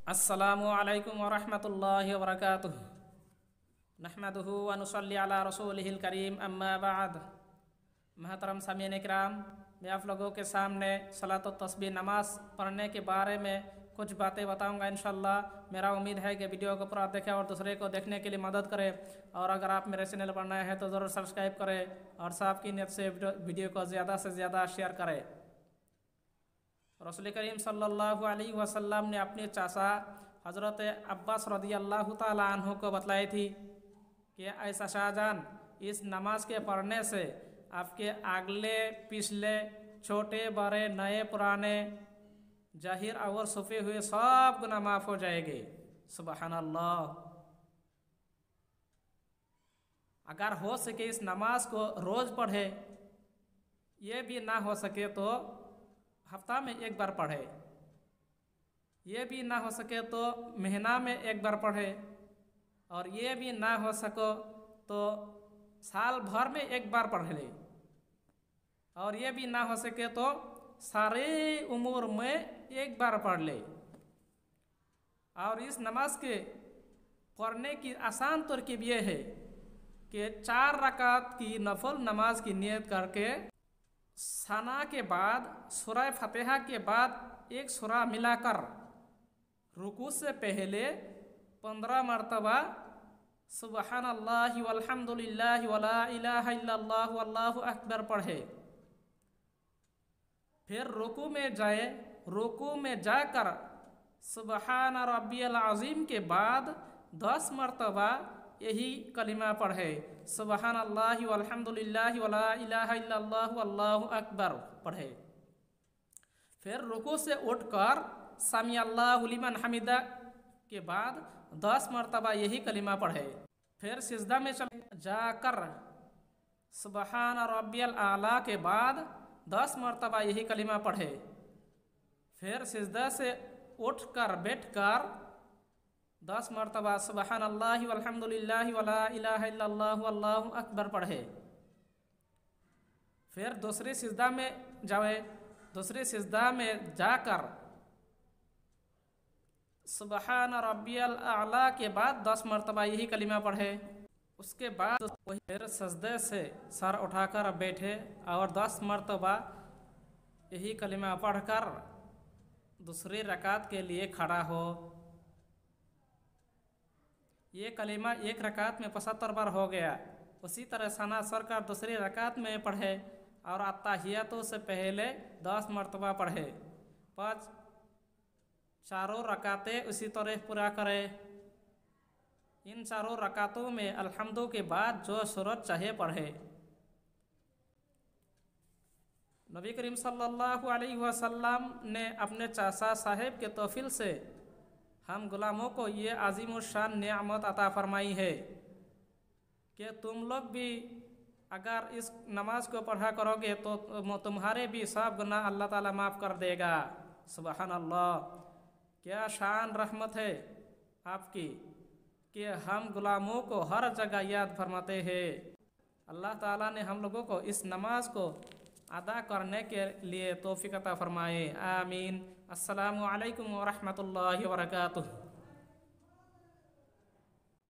अस्सलामुअलैकुम वरहमतुल्लाहि वबरकातुह। नहमदुहु व नुसल्ली अला रसूलिहिल करीम, अम्मा बाद। महतरम सामीन इकराम, मैं आप लोगों के सामने सलात व तस्बीह नमाज पढ़ने के बारे में कुछ बातें बताऊंगा इंशाल्लाह। मेरा उम्मीद है कि वीडियो को पूरा देखें और दूसरे को देखने के लिए मदद करें। और अगर आप मेरे चैनल पर नए हैं तो ज़रूर सब्सक्राइब करें और साहब की नीयत से वीडियो को ज़्यादा से ज़्यादा शेयर करें। रसूल करीम सल्लल्लाहु अलैहि वसल्लम ने अपने चाचा हज़रत अब्बास रदियल्लाहु ताला अन्हु को बतलाई थी कि ऐसा शाहजान, इस नमाज के पढ़ने से आपके अगले पिछले छोटे बड़े नए पुराने जाहिर और छुपे हुए सब गुनाह माफ़ हो जाएंगे। सुबहान अल्लाह। अगर हो सके इस नमाज को रोज़ पढ़े, ये भी ना हो सके तो हफ्ता में एक बार पढ़े, ये भी ना हो सके तो महीना में एक बार पढ़े, और ये भी ना हो सको तो साल भर में एक बार पढ़ ले, और ये भी ना हो सके तो सारे उम्र में एक बार पढ़ ले। और इस नमाज के पढ़ने की आसान तरकीब ये है कि 4 रकात की नफल नमाज की नियत करके सना के बाद सूरह फतिहा के बाद एक सूरा मिलाकर रुकू से पहले 15 मरतबा सुबहानल्लाहि वल्हम्दुलिल्लाहि वला इलाहा इल्लल्लाहु वल्लाहु अकबर पढ़े। फिर रुकू में जाए, रुकू में जाकर सुबहान रब्बियल अज़ीम के बाद 10 मरतबा यही कलिमा पढ़े, सुबहानल्लाहि वल्हम्दुलिल्लाहि वला इलाहा इल्लल्लाहु वल्लाहु अकबर पढ़े। फिर रुकू से उठकर समी अल्लाहु लिमन हमिदा के बाद 10 मरतबा यही कलिमा पढ़े। फिर सिजदा में चले जाकर सुबहान रब्बियल आला के बाद 10 मरतबा यही कलिमा पढ़े। फिर सिजदा से उठकर बैठकर 10 मरतबा सुबहानल्लाहि वल्हम्दुलिल्लाहि वला इलाहा इल्लल्लाहु वल्लाहु अकबर पढ़े। फिर दूसरे सिजदा में जाए, दूसरे सिजदा में जाकर सुबहान रब्बियल आला के बाद 10 मरतबा यही कलिमा पढ़े। उसके बाद वही फिर सजदे से सर उठाकर बैठे और 10 मरतबा यही कलिमा पढ़कर दूसरी रकात के लिए खड़ा हो। ये कलिमा एक रकात में 75 बार हो गया। उसी तरह सना सरकार दूसरी रकात में पढ़े और अत्ताहियातों से पहले 10 मरतबा पढ़े। 5 चारों रकातें उसी तरह पूरा करे। इन चारों रकातों में अल्हम्दु के बाद जो सूरत चाहे पढ़े। नबी करीम सल्लल्लाहु अलैहि वसल्लम ने अपने चाचा साहेब के तौफील से हम गुलामों को ये अजीमुशान नेमत अता फरमाई है कि तुम लोग भी अगर इस नमाज को पढ़ा करोगे तो तुम्हारे भी सब गुनाह अल्लाह ताला माफ़ कर देगा। सुबहान अल्लाह। क्या शान रहमत है आपकी कि हम गुलामों को हर जगह याद फरमाते हैं। अल्लाह ताला ने हम लोगों को इस नमाज को अदा करने के लिए तौफीक अता फरमाए। आमीन। अस्सलामु अलैकुम व रहमतुल्लाहि व बरकातुहू।